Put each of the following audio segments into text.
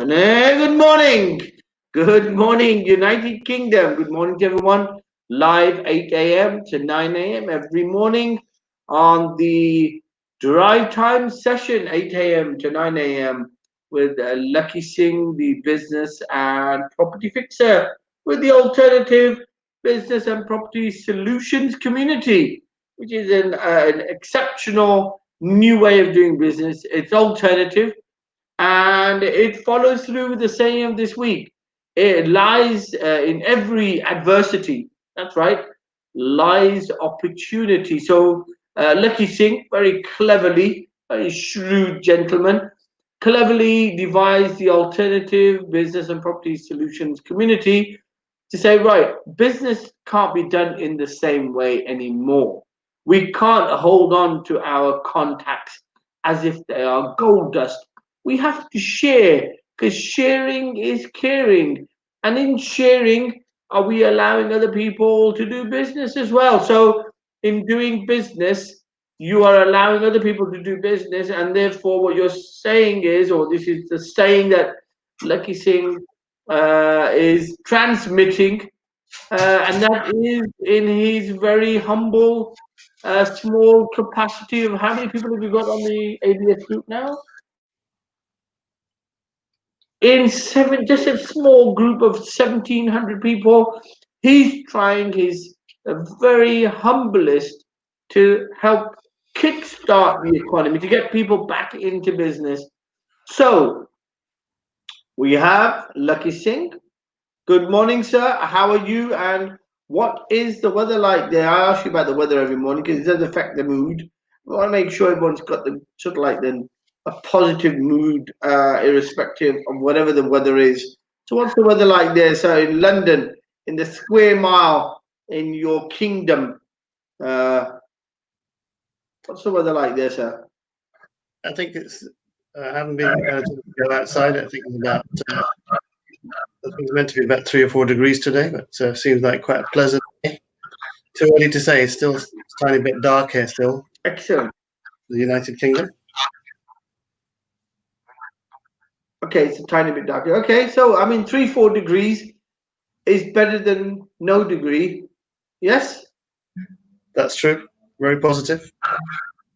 Good morning. Good morning, United Kingdom. Good morning to everyone. Live 8 a.m. to 9 a.m. every morning on the drive time session, 8 a.m. to 9 a.m. with Lakhi Singh, the business and property fixer, with the alternative business and property solutions community, which is an exceptional new way of doing business. It's alternative. And it follows through with the saying of this week. It lies in every adversity. That's right. Lies opportunity. So Lakhi Singh, very cleverly, very shrewd gentleman, cleverly devised the alternative business and property solutions community to say, right, business can't be done in the same way anymore. We can't hold on to our contacts as if they are gold dust. We have to share, because sharing is caring. And in sharing, are we allowing other people to do business as well? So in doing business, you are allowing other people to do business, and therefore what you're saying is, or this is the saying that Lakhi Singh is transmitting, and that is in his very humble, small capacity of how many people have you got on the ABS group now? In just a small group of 1,700 people, he's trying his very humblest to help kickstart the economy, to get people back into business. So we have Lakhi Singh. Good morning, sir. How are you? And what is the weather like there? I ask you about the weather every morning because it does affect the mood. We want to make sure everyone's got the sort of like a positive mood, irrespective of whatever the weather is. So what's the weather like there? So in London, in the square mile, in your kingdom, what's the weather like there, sir? I think it's. I haven't been to go outside. I think it's about. I think it's meant to be about 3 or 4 degrees today, but seems like quite a pleasant day. Too early to say. It's a tiny bit dark here still. Excellent. The United Kingdom. Okay, it's a tiny bit darker. Okay, so I mean 3-4 degrees is better than no degree. Yes? That's true. Very positive.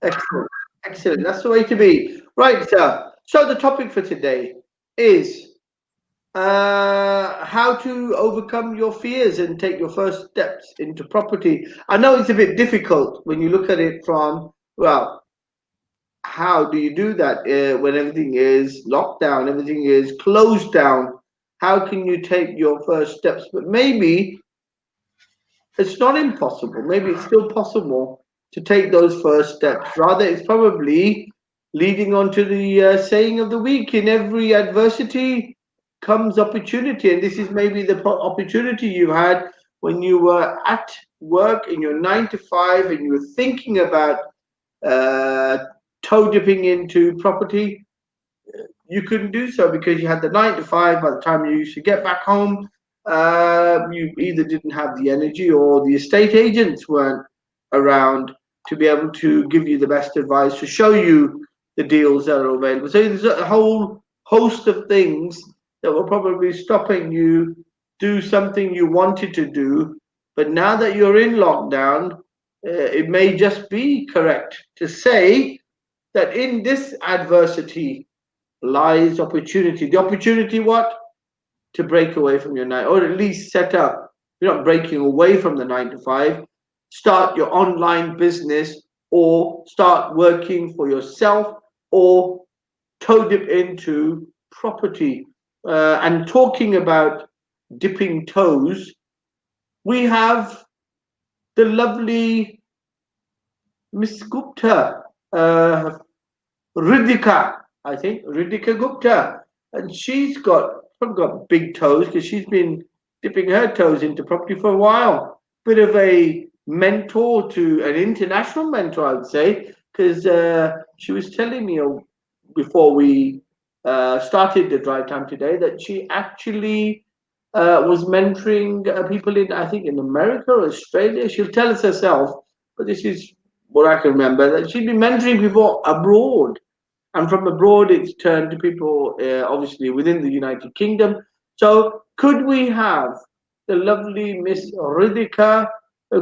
Excellent. Excellent. That's the way to be. Right, sir. So the topic for today is how to overcome your fears and take your first steps into property. I know it's a bit difficult when you look at it from, well, how do you do that when everything is locked down, everything is closed down? How can you take your first steps? But maybe it's not impossible. Maybe it's still possible to take those first steps. Rather, it's probably leading on to the saying of the week: in every adversity comes opportunity. And this is maybe the opportunity you had when you were at work in your 9 to 5 and you were thinking about toe dipping into property. You couldn't do so because you had the 9 to 5. By the time you used to get back home, you either didn't have the energy or the estate agents weren't around to be able to give you the best advice, to show you the deals that are available. So there's a whole host of things that were probably stopping you do something you wanted to do. But now that you're in lockdown, it may just be correct to say that in this adversity lies opportunity. The opportunity, what? To break away from your 9, or at least set up. You're not breaking away from the 9 to 5. Start your online business, or start working for yourself, or toe dip into property. And talking about dipping toes, we have the lovely Miss Gupta, Riddhika, I think, Riddhika Gupta. And she's probably got big toes because she's been dipping her toes into property for a while. Bit of a mentor, to an international mentor, I would say, because she was telling me before we started the drive time today that she actually was mentoring people in, I think, in America or Australia. She'll tell us herself, but this is what I can remember, that she'd been mentoring people abroad. and from abroad it's turned to people obviously within the United Kingdom. So could we have the lovely Miss Ridhika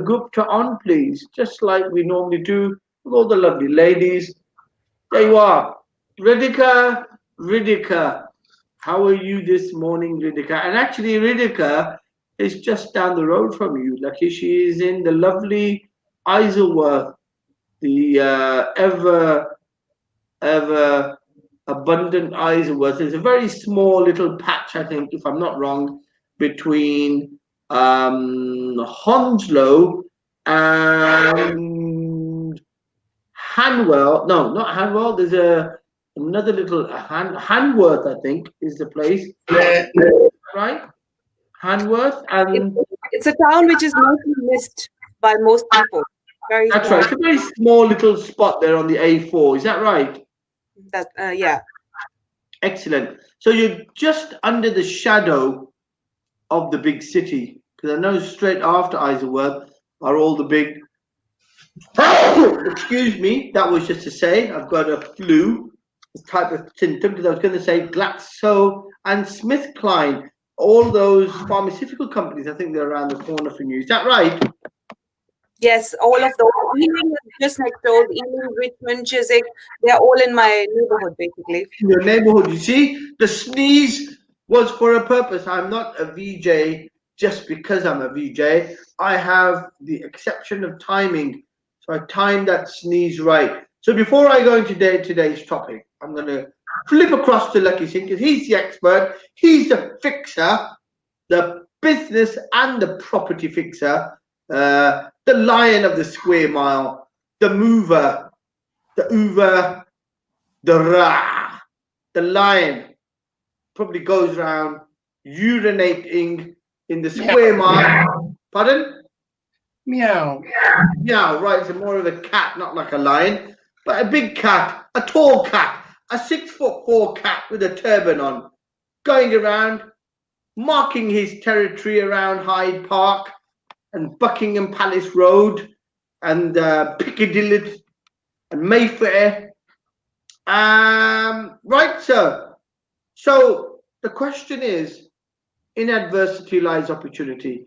Gupta on, please, just like we normally do with all the lovely ladies. There you are, Ridhika. Ridhika, how are you this morning, Ridhika? And actually, Ridhika is just down the road from you. Lucky she is in the lovely Isleworth, the ever abundant Isleworth. There's a very small little patch, I think, if I'm not wrong, between Hounslow and Hanwell. No, not Hanwell. There's another little Hanworth, I think, is the place. Yeah. Right? Hanworth, and it's a town which is mostly missed by most people. That's right. It's a very small little spot there on the A4. Is that right? That yeah. Excellent. So you're just under the shadow of the big city, because I know straight after Isleworth are all the big. Excuse me. That was just to say I've got a flu type of symptom, because I was going to say Glaxo and SmithKline. All those pharmaceutical companies, I think they're around the corner from you. Is that right? Yes, all of those. Ealing is just next door. Ealing, Richmond, Chiswick, they're all in my neighborhood, basically. In your neighborhood. You see, the sneeze was for a purpose. I'm not a VJ just because I'm a VJ. I have the exception of timing. So I timed that sneeze right. So before I go into today's topic, I'm going to flip across to Lakhi Singh, because he's the expert. He's the fixer, the business and the property fixer. The lion of the square mile, the mover, the Uber, the Ra. The lion probably goes around urinating in the square mile. Pardon? Meow. Yeah, right. It's more of a cat, not like a lion, but a big cat, a tall cat, a 6'4" cat with a turban on, going around, marking his territory around Hyde Park and Buckingham Palace Road and Piccadilly and Mayfair. Right, sir. So the question is, in adversity lies opportunity,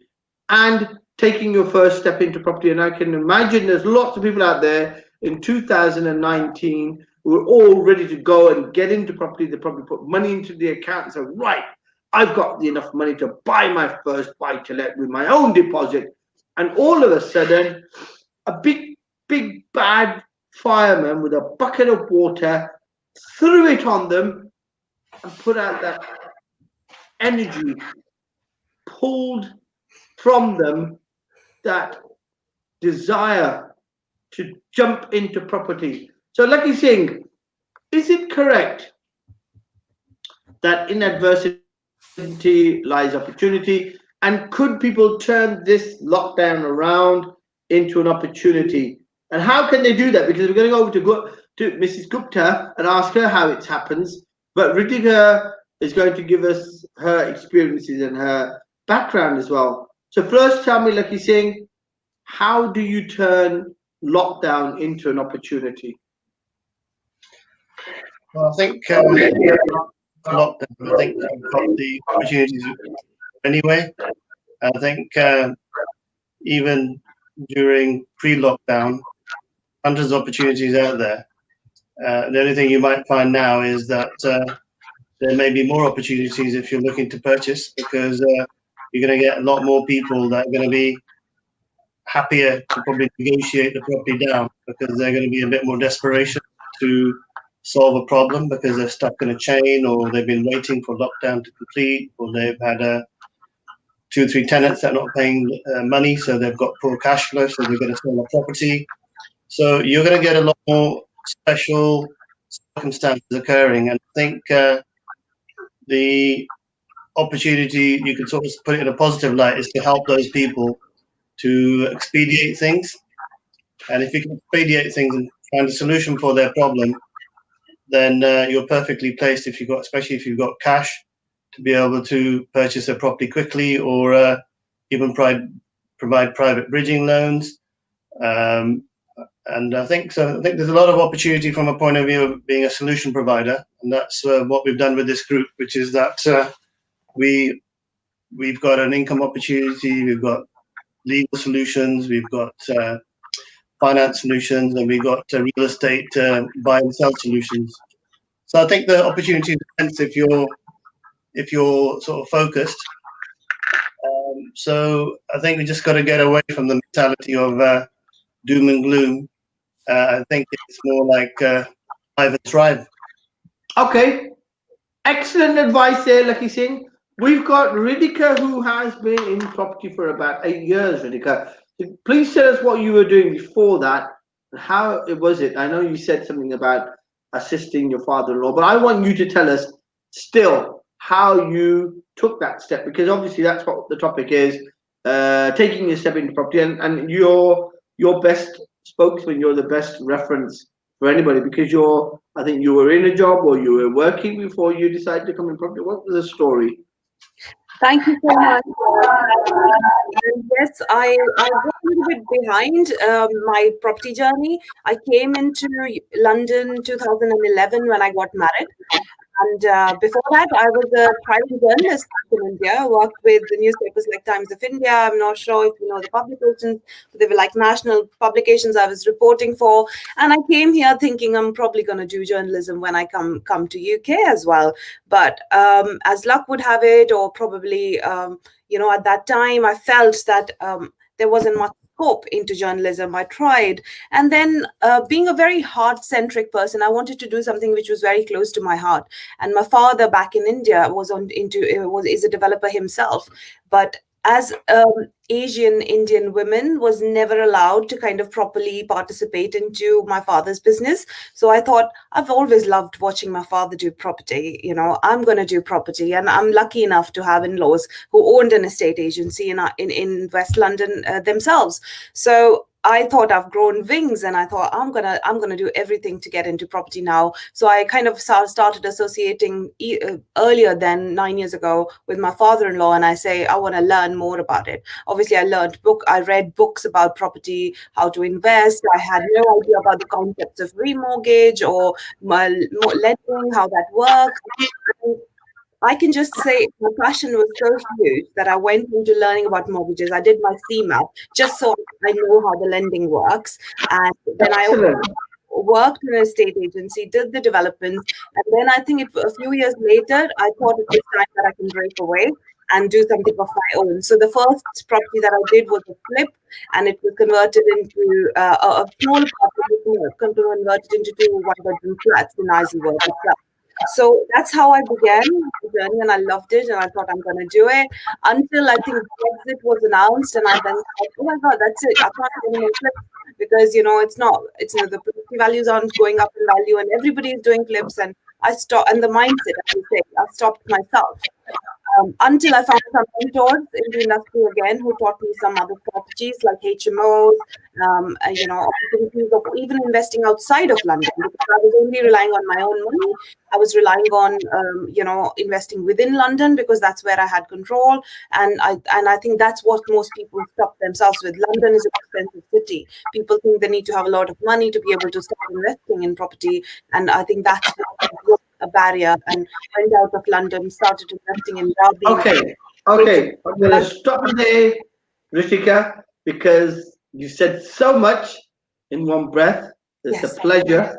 and taking your first step into property. And I can imagine there's lots of people out there in 2019 who are all ready to go and get into property. They probably put money into the account and say, right, I've got enough money to buy my first buy-to-let with my own deposit. And all of a sudden, a big bad fireman with a bucket of water threw it on them and put out that energy, pulled from them that desire to jump into property. So Lakhi Singh, is it correct that in adversity lies opportunity? And could people turn this lockdown around into an opportunity? And how can they do that? Because we're going to go over to Mrs. Gupta and ask her how it happens. But Ridhika is going to give us her experiences and her background as well. So first, tell me, Lakhi Singh, how do you turn lockdown into an opportunity? Well, I think lockdown, I think you've got the opportunities anyway. I think even during pre-lockdown, hundreds of opportunities out there. The only thing you might find now is that there may be more opportunities if you're looking to purchase, because you're going to get a lot more people that are going to be happier to probably negotiate the property down, because they're going to be a bit more desperation to solve a problem because they're stuck in a chain, or they've been waiting for lockdown to complete, or they've had 2 or 3 tenants that are not paying money, so they've got poor cash flow, so they're going to sell a property. So you're going to get a lot more special circumstances occurring, and I think the opportunity, you can sort of put it in a positive light, is to help those people to expedite things. And if you can expedite things and find a solution for their problem, then you're perfectly placed, if you've got, especially if you've got cash, to be able to purchase a property quickly, or even provide private bridging loans. And I think there's a lot of opportunity from a point of view of being a solution provider, and that's what we've done with this group, which is that we've got an income opportunity, we've got legal solutions, we've got finance solutions, and we've got real estate buy and sell solutions. So I think the opportunity is immense if you're sort of focused. So I think we just got to get away from the mentality of doom and gloom. I think it's more like thrive and thrive. Okay, excellent advice there, Lakhi Singh. We've got Ridhika, who has been in property for about 8 years. Ridhika, please tell us what you were doing before that and how was it. I know you said something about assisting your father-in-law, but I want you to tell us still how you took that step, because obviously that's what the topic is, taking a step into property, and you're your best spokesman, you're the best reference for anybody, because I think you were in a job or you were working before you decided to come in property. What was the story? Thank you so much. Yes, I was a little bit behind my property journey. I came into London 2011 when I got married. And before that, I was a private journalist in India. I worked with the newspapers like Times of India. I'm not sure if you know the publications. They were like national publications I was reporting for. And I came here thinking I'm probably going to do journalism when I come to UK as well. But as luck would have it, or probably, at that time, I felt that there wasn't much scope into journalism. I tried, and then being a very heart-centric person, I wanted to do something which was very close to my heart. And my father back in India is a developer himself, but as Asian Indian women was never allowed to kind of properly participate into my father's business. So I thought, I've always loved watching my father do property. I'm going to do property, and I'm lucky enough to have in-laws who owned an estate agency in West London themselves. So I thought I've grown wings, and I thought I'm gonna do everything to get into property now. So I kind of started associating earlier than 9 years ago with my father-in-law, and I say I want to learn more about it. Obviously, I read books about property, how to invest. I had no idea about the concepts of remortgage or lending, how that works. I can just say my passion was so huge that I went into learning about mortgages. I did my CMAP just so I know how the lending works. And then Excellent. I worked in an estate agency, did the developments. And then I think a few years later, I thought it was time that I can break away and do something of my own. So the first property that I did was a flip, and it was converted into a small property, converted into 2 one-bedroom flats in Isleworth itself. So that's how I began the journey, and I loved it, and I thought I'm going to do it until I think Brexit was announced, and I then thought, oh my God, that's it. I can't do any more flips because the property values aren't going up in value, and everybody is doing flips, and I stopped. And the mindset, as you say, I stopped myself. Until I found some mentors in the industry again who taught me some other strategies like HMOs, opportunities of even investing outside of London, because I was only relying on my own money. I was relying on, investing within London because that's where I had control. And I think that's what most people stop themselves with. London is an expensive city. People think they need to have a lot of money to be able to start investing in property. And I think that's what a barrier, and went out of London, started investing in Derby. Okay. I'm going to stop there, Rishika, because you said so much in one breath. It's a pleasure.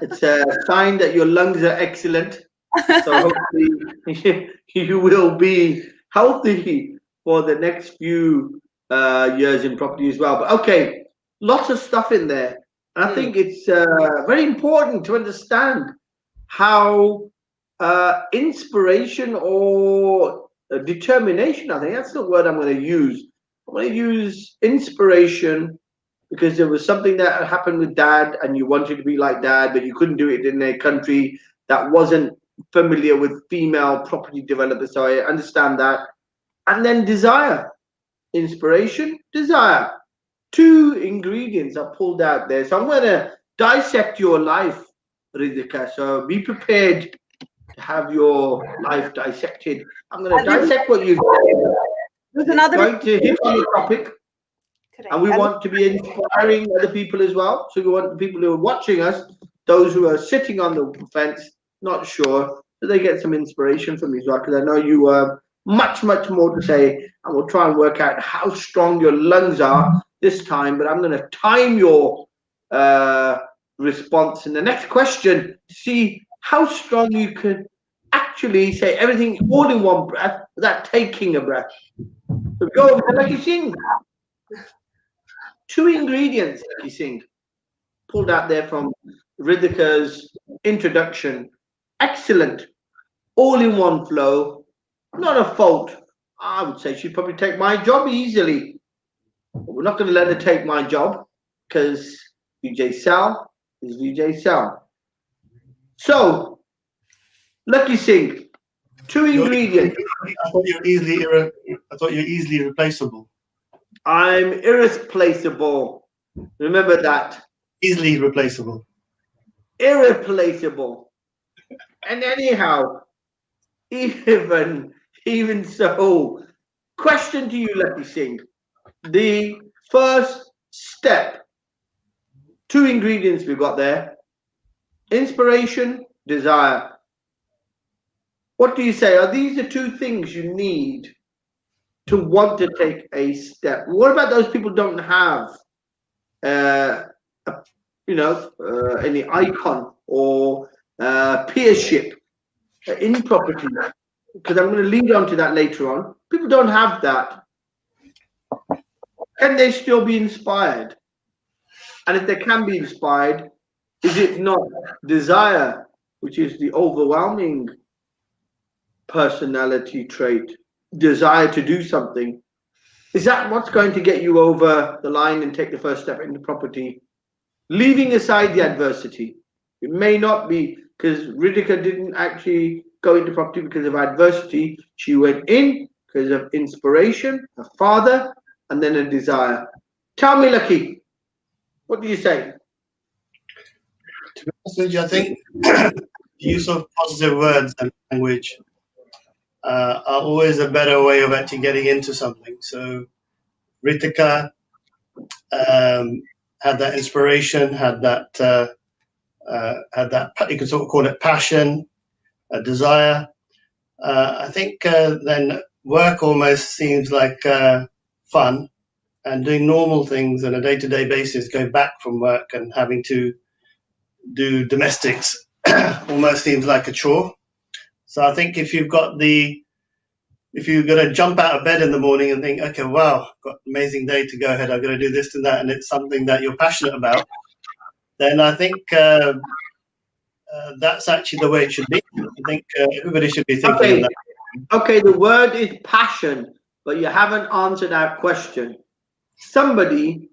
It's a sign that your lungs are excellent. So hopefully you will be healthy for the next few years in property as well. But okay, lots of stuff in there. And I think it's very important to understand how inspiration or determination, I think that's the word I'm going to use. I'm going to use inspiration because there was something that happened with dad and you wanted to be like dad, but you couldn't do it in a country that wasn't familiar with female property developers. So I understand that. And then desire, inspiration, desire. 2 ingredients are pulled out there. So I'm going to dissect your life, Ridhika. So be prepared to have your life dissected. I'm going to dissect what you've done. There's another going to hit on the topic. Correct. And we want to be inspiring other people as well. So we want the people who are watching us, those who are sitting on the fence, not sure, so they get some inspiration from you as well, because I know you have much more to say, and we'll try and work out how strong your lungs are this time. But I'm going to time your response in the next question to see how strong you can actually say everything all in one breath without taking a breath. So go, Lakhi Singh. 2 ingredients, Lakhi Singh, pulled out there from Riddhika's introduction. Excellent, all in one flow, not a fault. I would say she'd probably take my job easily. But we're not going to let her take my job, because Vijay Sal is Vijay Sal. So, Lakhi Singh, 2 ingredients. I thought you're easily replaceable. I'm irreplaceable. Remember that. Easily replaceable. Irreplaceable. And anyhow, even so, question to you, Lakhi Singh. The first step, 2 ingredients we've got there: inspiration, desire. What do you say? Are these the 2 things you need to want to take a step? What about those people who don't have, any icon or peership in property? Because I'm going to lead on to that later on. People don't have that. Can they still be inspired? And if they can be inspired, is it not desire, which is the overwhelming personality trait, desire to do something? Is that what's going to get you over the line and take the first step into property? Leaving aside the adversity. It may not be, because Riddhika didn't actually go into property because of adversity. She went in because of inspiration, her father, and then a desire. Tell me, Lakhi, what do you say? To be honest with you, I think the use of positive words and language are always a better way of actually getting into something. So Ritika had that inspiration, had that you could sort of call it passion, a desire. I think then work almost seems like fun, and doing normal things on a day-to-day basis, going back from work and having to do domestics almost seems like a chore. So I think if you're going to jump out of bed in the morning and think, okay, wow, got an amazing day to go ahead, I'm going to do this and that, and it's something that you're passionate about, then I think that's actually the way it should be. I think everybody should be thinking of that. Okay, the word is passion, but you haven't answered our question. Somebody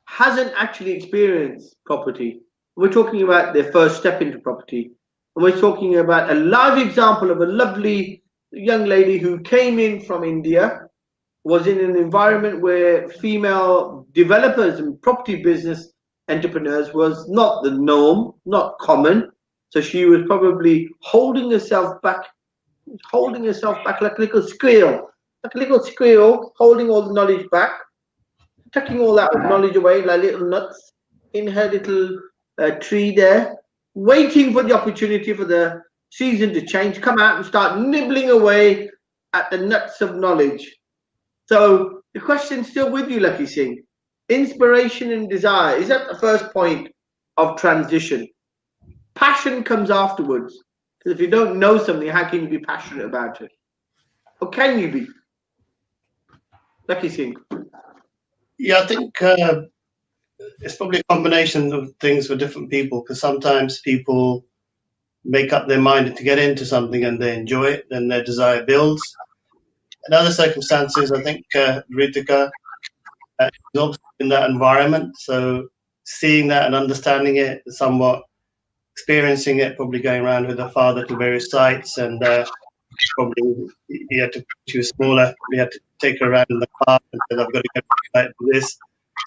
hasn't actually experienced property. We're talking about their first step into property. And we're talking about a live example of a lovely young lady who came in from India, was in an environment where female developers and property business entrepreneurs was not the norm, not common. So she was probably holding herself back like a little squirrel, holding all the knowledge back, tucking all that knowledge away like little nuts in her little tree there, waiting for the opportunity for the season to change, come out and start nibbling away at the nuts of knowledge. So the question's still with you, Lakhi Singh. Inspiration and desire, is that the first point of transition? Passion comes afterwards. Because if you don't know something, how can you be passionate about it? Or can you be? Lakhi Singh. Yeah, I think it's probably a combination of things for different people, because sometimes people make up their mind to get into something and they enjoy it, then their desire builds. In other circumstances, I think Ritika is also in that environment, so seeing that and understanding it, somewhat experiencing it, probably going around with her father to various sites, and probably he had to, she was smaller, we had to take her around in the car and said, I've got to go back to this.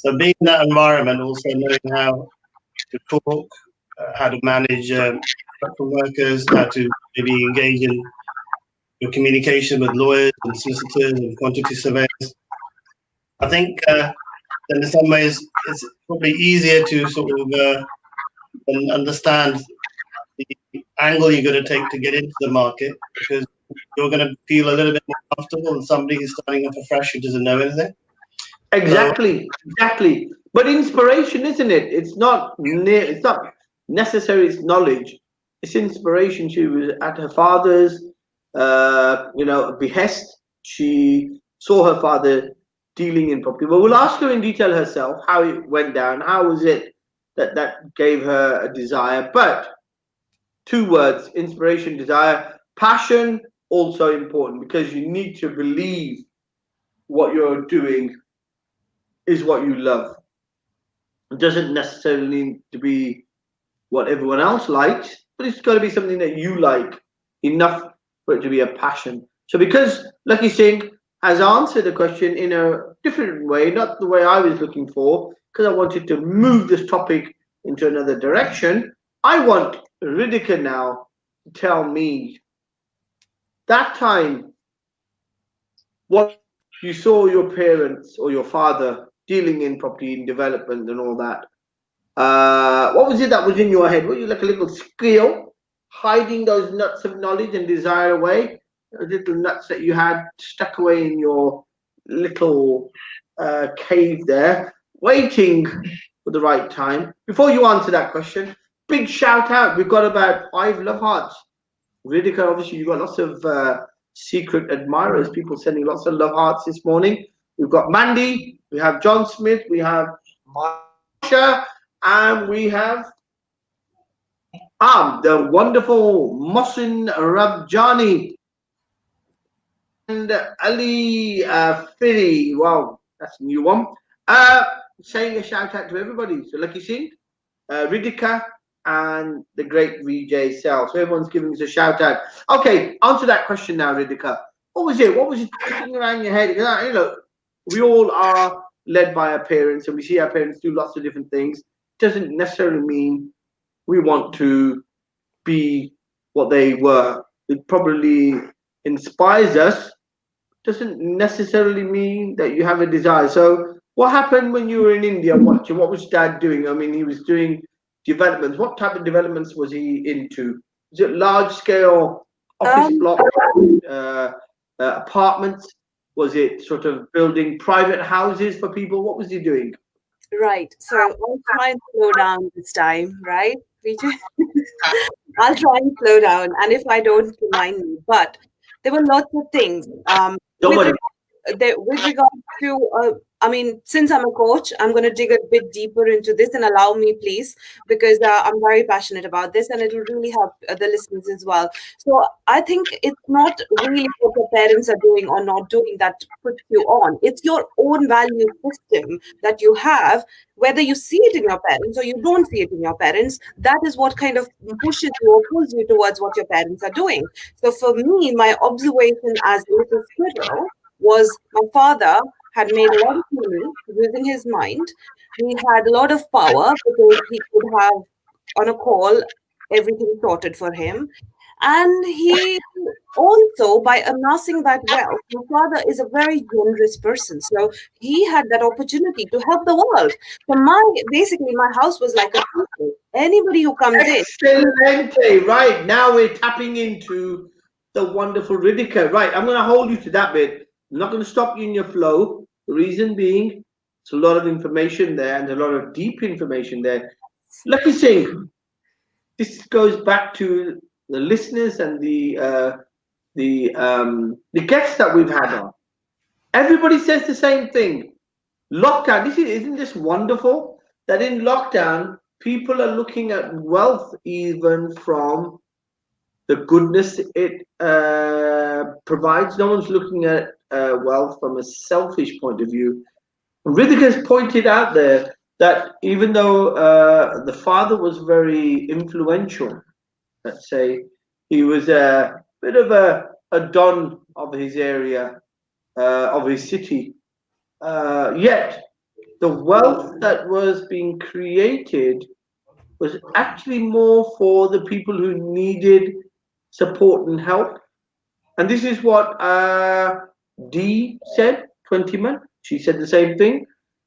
So being in that environment, also knowing how to talk, how to manage workers, how to maybe engage in your communication with lawyers and solicitors and quantity surveyors. I think then in some ways it's probably easier to sort of understand the angle you're going to take to get into the market, because you're going to feel a little bit more comfortable than somebody who's starting off afresh who doesn't know anything. Exactly, exactly. But inspiration, isn't it? It's not necessarily it's knowledge. It's inspiration. She was at her father's, behest. She saw her father dealing in property. But we'll ask her in detail herself how it went down. How was it that gave her a desire? But 2 words: inspiration, desire, passion. Also important, because you need to believe what you're doing is what you love. It doesn't necessarily need to be what everyone else likes, but it's got to be something that you like enough for it to be a passion. So because Lakhi Singh has answered the question in a different way, not the way I was looking for, because I wanted to move this topic into another direction, I want Riddhika now to tell me that time what you saw your parents or your father dealing in property and development and all that. What was it that was in your head? Were you like a little squeal, hiding those nuts of knowledge and desire away? Those little nuts that you had stuck away in your little cave there, waiting for the right time. Before you answer that question, big shout out. We've got about 5 love hearts. Riddhika, obviously, you've got lots of secret admirers, people sending lots of love hearts this morning. We've got Mandy, we have John Smith, we have Marsha, and we have the wonderful Mohsin Rabjani and Ali Firi. Wow, that's a new one. Saying a shout out to everybody. So Lakhi Singh, Riddhika, and the great Vijay Sal. So everyone's giving us a shout out. Okay, answer that question now, Riddhika. What was it? What was it sticking around your head? You know, we all are led by our parents, and we see our parents do lots of different things. Doesn't necessarily mean we want to be what they were. It probably inspires us. Doesn't necessarily mean that you have a desire. So what happened when you were in India watching? What was Dad doing? I mean, he was doing developments. What type of developments was he into? Is it large scale office blocks, apartments? Was it sort of building private houses for people? What was he doing? Right. So I'll try and slow down this time, right, Vijay? I'll try and slow down, and if I don't, remind me. But there were lots of things. With regard to, I mean, since I'm a coach, I'm going to dig a bit deeper into this, and allow me, please, because I'm very passionate about this, and it will really help the listeners as well. So I think it's not really what your parents are doing or not doing that puts you on. It's your own value system that you have, whether you see it in your parents or you don't see it in your parents. That is what kind of pushes you or pulls you towards what your parents are doing. So for me, my observation as a little squirrel was my father had made a lot of money using his mind. He had a lot of power because he could have on a call everything sorted for him. And he also, by amassing that wealth, my father is a very generous person. So he had that opportunity to help the world. So basically my house was like a temple. Anybody who comes in. Excelente. Right, now we're tapping into the wonderful Riddhika. Right, I'm going to hold you to that bit. I'm not going to stop you in your flow. The reason being, it's a lot of information there and a lot of deep information there. Lakhi Singh, this goes back to the listeners and the guests that we've had on. Everybody says the same thing. Lockdown. Isn't this wonderful that in lockdown people are looking at wealth even from the goodness it provides. No one's looking at wealth from a selfish point of view. Riddhika's pointed out there that even though the father was very influential, let's say, he was a bit of a don of his area, of his city, yet the wealth that was being created was actually more for the people who needed support and help. And this is what Dee said, 20man. She said the same thing.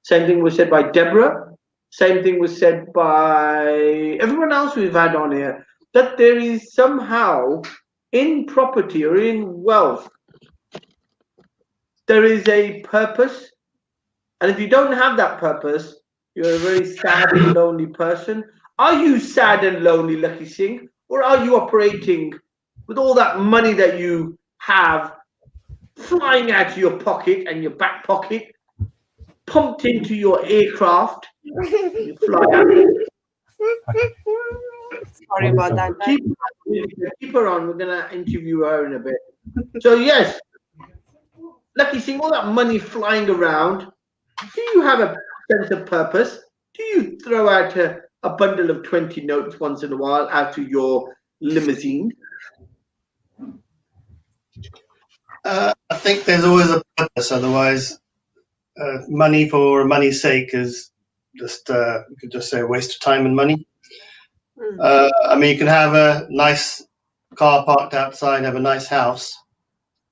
Same thing was said by Deborah. Same thing was said by everyone else we've had on here, that there is somehow in property or in wealth, there is a purpose. And if you don't have that purpose, you're a very sad and lonely person. Are you sad and lonely, Lakhi Singh? Or are you operating with all that money that you have flying out of your pocket and your back pocket, pumped into your aircraft? You fly out. Sorry about that. Keep her on. We're going to interview her in a bit. So, yes, Lakhi Singh, all that money flying around, do you have a sense of purpose? Do you throw out a bundle of 20 notes once in a while out of your limousine? I think there's always a purpose. Otherwise, money for money's sake is just, you could just say, a waste of time and money. I mean, you can have a nice car parked outside, have a nice house,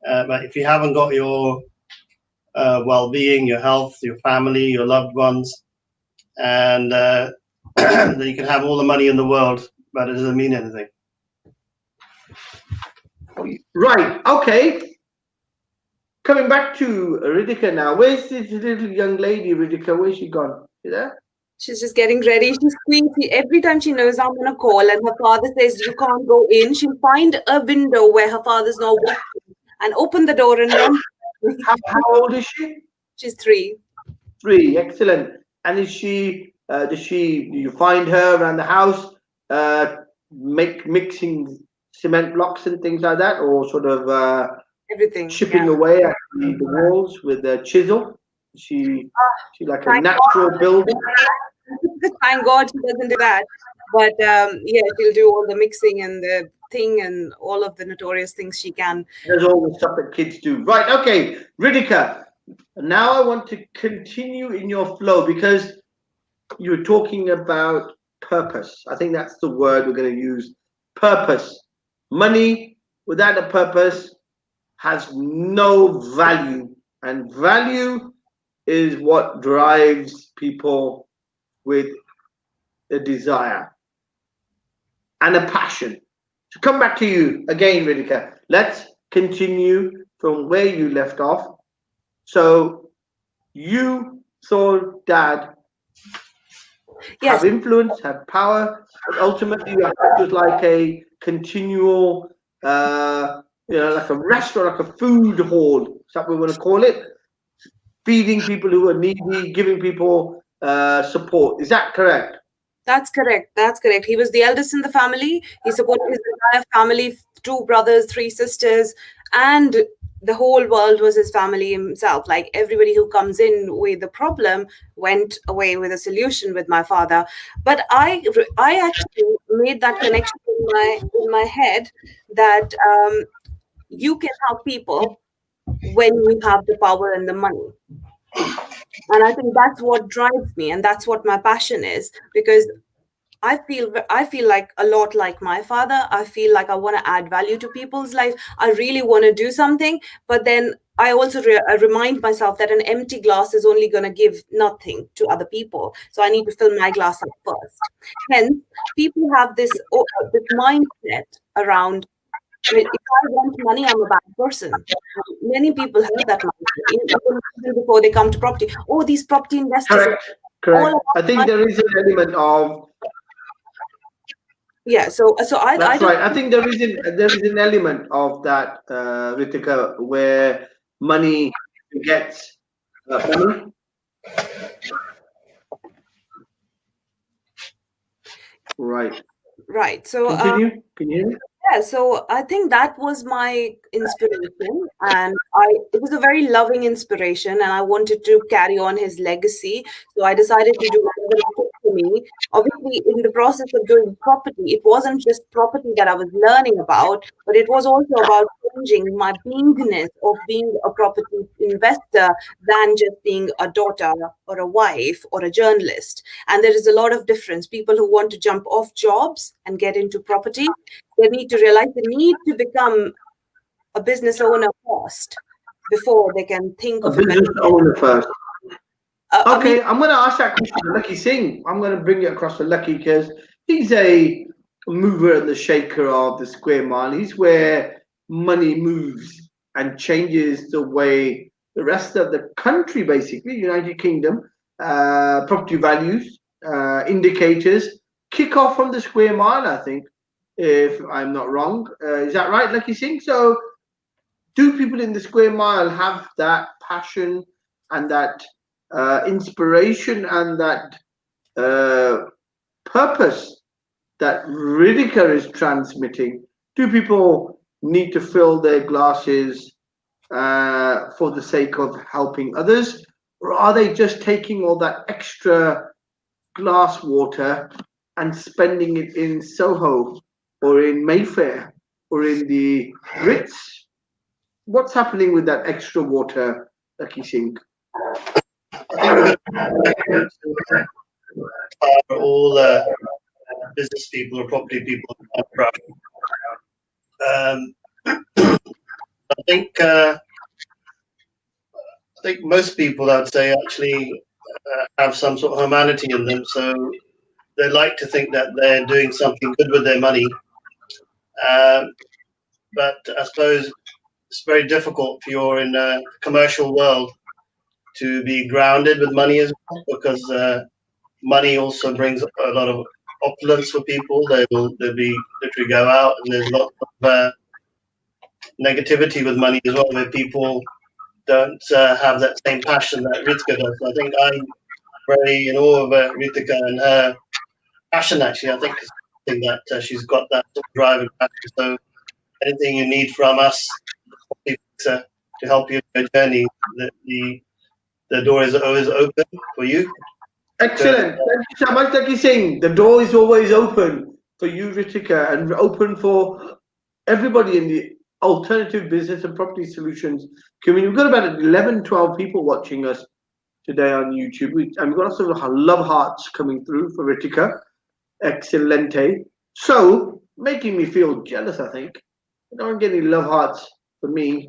but if you haven't got your well-being, your health, your family, your loved ones, and then you can have all the money in the world, but it doesn't mean anything. Right. Okay. Coming back to Ritika now. Where's this little young lady, Ritika? Where's she gone? You there? She's just getting ready. She's squeaky. Every time she knows I'm going to call and her father says, you can't go in, she'll find a window where her father's not watching and open the door and run. How old is she? She's 3. 3. Excellent. And is she, do you find her around the house mixing cement blocks and things like that, or sort of everything chipping away at the walls with a chisel? She like a natural builder. Thank God she doesn't do that. But yeah, she'll do all the mixing and the thing and all of the notorious things she can. There's all the stuff that kids do. Right, okay. Ritika, now I want to continue in your flow because you're talking about purpose. I think that's the word we're going to use. Purpose. Money without a purpose has no value. And value is what drives people with a desire and a passion. To come back to you again, Ritika, let's continue from where you left off. So you saw Dad have influence, have power, but ultimately it was like a continual, like a restaurant, like a food hall, is that what we want to call it? Feeding people who are needy, giving people support. Is that correct? That's correct. That's correct. He was the eldest in the family. He supported his entire family, 2 brothers, 3 sisters, and the whole world was his family himself. Like everybody who comes in with a problem went away with a solution with my father. But I actually made that connection in my head that you can help people when you have the power and the money. And I think that's what drives me, and that's what my passion is, because I feel like a lot like my father. I feel like I want to add value to people's life. I really want to do something, but then I also remind myself that an empty glass is only going to give nothing to other people. So I need to fill my glass up first. Hence, people have this mindset around, if I want money, I'm a bad person. Many people have that mindset even before they come to property. Oh, these property investors. Correct. I think there is an element of. Yeah. So that's right. I think there is an element of that, Ritika, where money gets money. Right. Right. So continue. Can you hear me? Yeah, so I think that was my inspiration, and it was a very loving inspiration, and I wanted to carry on his legacy. So I decided to do whatever it took for me. Obviously, in the process of doing property, it wasn't just property that I was learning about, but it was also about changing my beingness of being a property investor than just being a daughter or a wife or a journalist. And there is a lot of difference. People who want to jump off jobs and get into property, they need to realize they need to become a business owner first before they can think of a business owner first. Okay, I'm going to ask that question to Lakhi Singh. I'm going to bring it across to Lakhi because he's a mover and the shaker of the square mile. He's where money moves and changes the way the rest of the country, basically, United Kingdom, property values, indicators, kick off from the square mile, I think, if I'm not wrong. Is that right, Lakhi Singh? So do people in the square mile have that passion and that inspiration and that purpose that Ritika is transmitting? Do people need to fill their glasses for the sake of helping others, or are they just taking all that extra glass water and spending it in Soho or in Mayfair or in the Ritz? What's happening with that extra water, Lakhi Singh? I think for all business people or property people. I think most people, I'd say, actually have some sort of humanity in them. So they like to think that they're doing something good with their money. But I suppose it's very difficult if you're in a commercial world to be grounded with money as well, because money also brings a lot of opulence for people. They'll literally go out, and there's lots of negativity with money as well, where people don't have that same passion that Ritika does. I think I'm very in awe of Ritika and her passion. Actually, I think that she's got that sort of drive and passion. So anything you need from us to help you in your journey, the door is always open for you. Excellent. Thank you so much, Lakhi Singh. The door is always open for you, Ritika, and open for everybody in the alternative business and property solutions community. We've got about 11, 12 people watching us today on YouTube. And we've got lots of love hearts coming through for Ritika. Excelente. So, making me feel jealous, I think. I don't get any love hearts for me.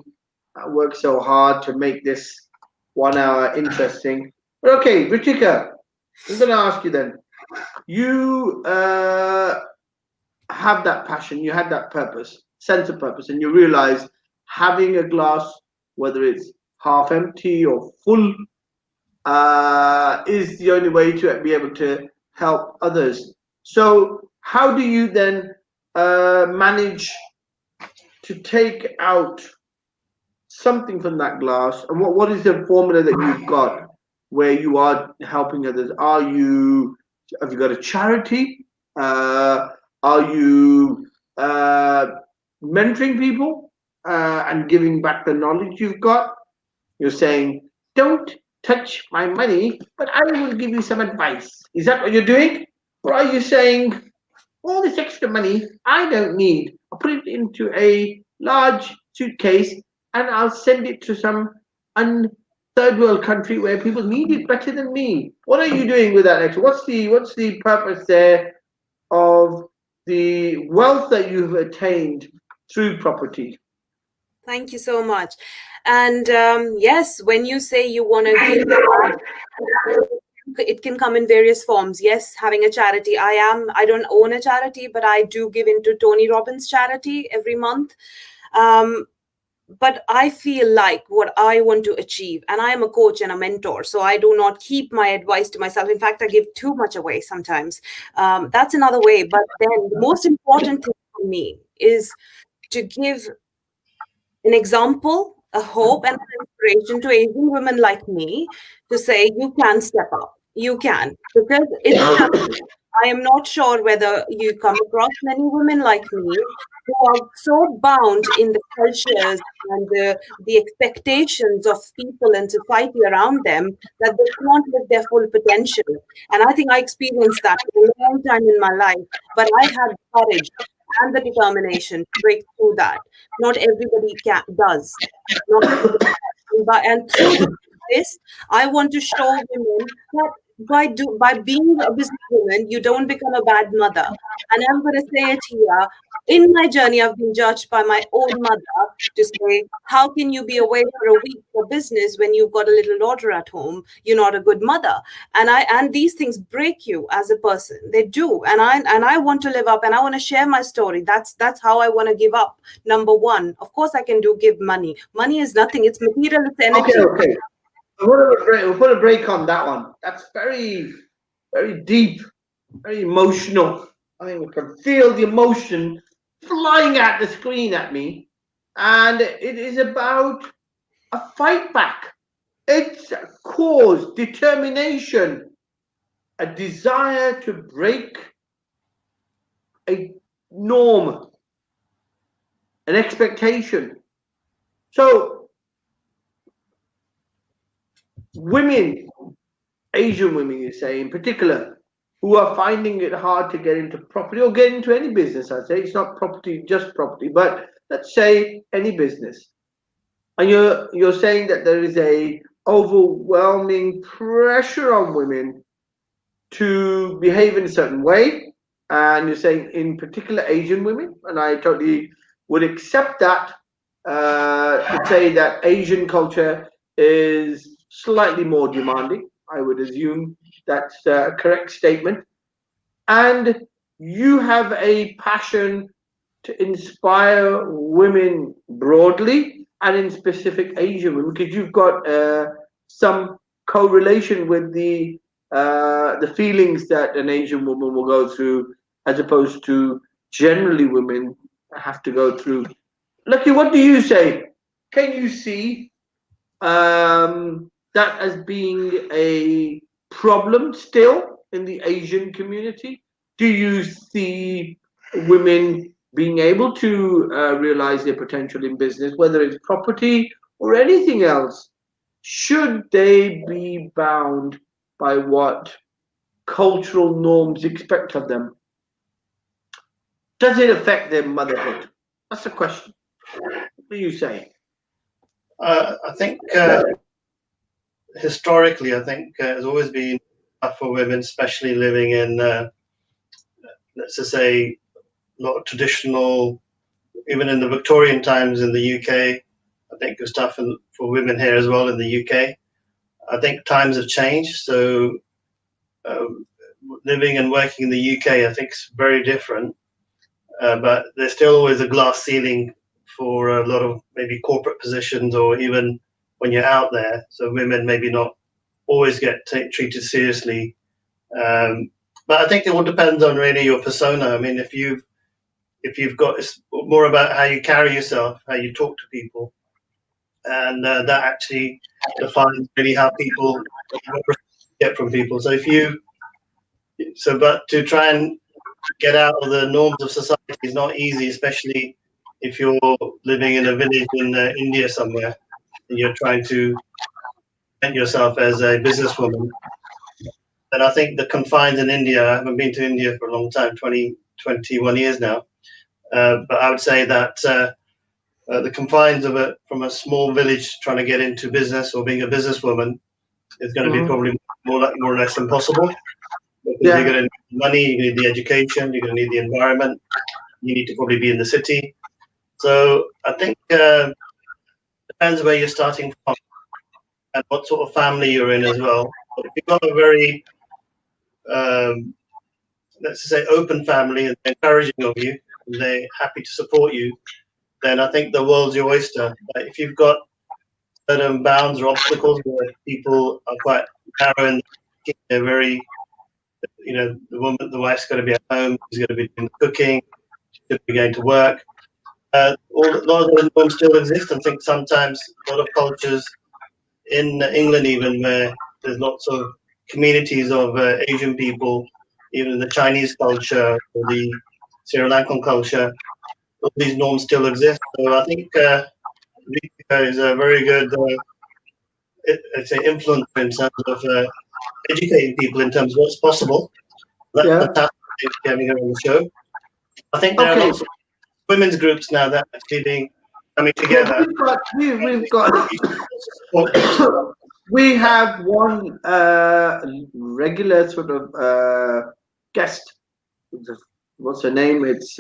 I work so hard to make this 1 hour interesting. But okay, Ritika, I'm going to ask you then. You have that passion, you had that purpose, sense of purpose, and you realize having a glass, whether it's half empty or full, is the only way to be able to help others. So how do you then manage to take out something from that glass, and what is the formula that you've got where you are helping others? Have you got a charity? Are you mentoring people and giving back the knowledge you've got? You're saying, don't touch my money, but I will give you some advice. Is that what you're doing? Or are you saying, all this extra money I don't need, I'll put it into a large suitcase and I'll send it to some third world country where people need it better than me? What are you doing with that extra? What's the purpose there of the wealth that you've attained through property? Thank you so much. And yes, when you say you want to give back, it can come in various forms. Yes, having a charity. I don't own a charity, but I do give into Tony Robbins charity every month. But I feel like what I want to achieve, and I am a coach and a mentor, so I do not keep my advice to myself. In fact, I give too much away sometimes. That's another way. But then the most important thing for me is to give an example, a hope, and an inspiration to Asian women like me to say, you can step up. You can. Because I am not sure whether you come across many women like me who are so bound in the cultures and the expectations of people and society around them that they can't live their full potential. And I think I experienced that for a long time in my life, but I had the courage and the determination to break through that. Not everybody does. And through this, I want to show women that by being a businesswoman, you don't become a bad mother. And I'm going to say it here, In my journey, I've been judged by my own mother to say, how can you be away for a week for business when you've got a little daughter at home? You're not a good mother. And these things break you as a person. They do. And I want to live up, and I want to share my story. That's how I want to give up. Number one, of course I can give money. Money is nothing. It's material, it's energy. Okay. We'll put a break on that one. That's very, very deep, very emotional. I think we can feel the emotion flying at the screen at me. And it is about a fight back. It's a cause, determination, a desire to break a norm, an expectation. So women, Asian women, you say in particular, who are finding it hard to get into property or get into any business, I'd say. It's not property, just property, but let's say any business. And you're saying that there is a overwhelming pressure on women to behave in a certain way. And you're saying in particular Asian women, and I totally would accept that, to say that Asian culture is slightly more demanding. I would assume that's a correct statement. And you have a passion to inspire women broadly and in specific Asian women, because you've got some correlation with the feelings that an Asian woman will go through, as opposed to generally women have to go through. Lakhi, what do you say? Can you see that as being a problem still in the Asian community? Do you see women being able to realize their potential in business, whether it's property or anything else? Should they be bound by what cultural norms expect of them? Does it affect their motherhood? That's the question. What do you say? I think historically, I think it's always been tough for women, especially living in, let's just say, a lot of traditional, even in the Victorian times in the UK. I think it was tough for women here as well in the UK. I think times have changed, so living and working in the UK, I think, is very different. But there's still always a glass ceiling for a lot of maybe corporate positions, or even when you're out there. So women maybe not always get treated seriously. But I think it all depends on really your persona. I mean, if you've got, it's more about how you carry yourself, how you talk to people, and that actually defines really how people get from people. But to try and get out of the norms of society is not easy, especially if you're living in a village in India somewhere and you're trying to present yourself as a businesswoman. And I think the confines in India, I haven't been to India for a long time, 21 years now, but I would say that the confines of from a small village trying to get into business or being a businesswoman is going to be probably more or less impossible. Because you're going to need money, you need the education, you're going to need the environment, you need to probably be in the city. So I think it depends where you're starting from and what sort of family you're in as well. But if you've got a very, let's say, open family and they're encouraging of you, and they're happy to support you, then I think the world's your oyster. But if you've got certain bounds or obstacles where people are quite narrow and they're very, the wife's got to be at home, she's going to be doing the cooking, she's going to be going to work. A lot of those norms still exist. I think sometimes a lot of cultures in England, even where there's lots of communities of Asian people, even the Chinese culture or the Sri Lankan culture, all these norms still exist. So I think Rika is a very good, I'd say, influencer in terms of educating people in terms of what's possible. That's fantastic having her on the show. I think there are lots of women's groups now that are actually coming together. We have one regular sort of guest. What's her name? It's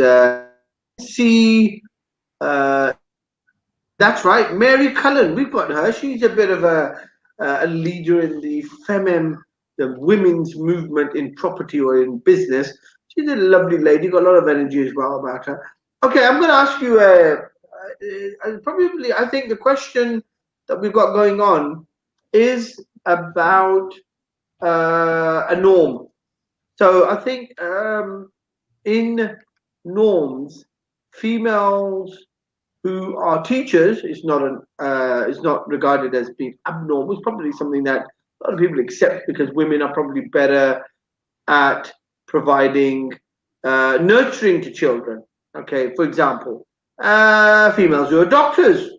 see, that's right, Mary Cullen. We've got her. She's a bit of a leader in the the women's movement in property or in business. She's a lovely lady. Got a lot of energy as well about her. Okay, I'm going to ask you. Probably, I think the question that we've got going on is about a norm. So I think in norms, females who are teachers is not regarded as being abnormal. It's probably something that a lot of people accept because women are probably better at providing nurturing to children. Okay, for example, females who are doctors,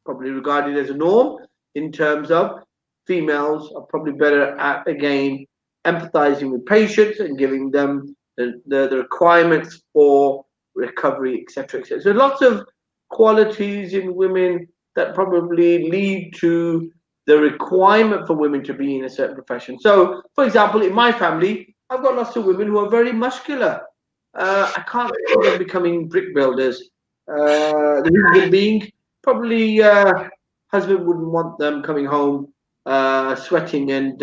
probably regarded as a norm in terms of females are probably better at, again, empathizing with patients and giving them the requirements for recovery, etc., etc. So lots of qualities in women that probably lead to the requirement for women to be in a certain profession. So, for example, in my family, I've got lots of women who are very muscular. I can't see them becoming brick builders. The reason being, probably husband wouldn't want them coming home sweating and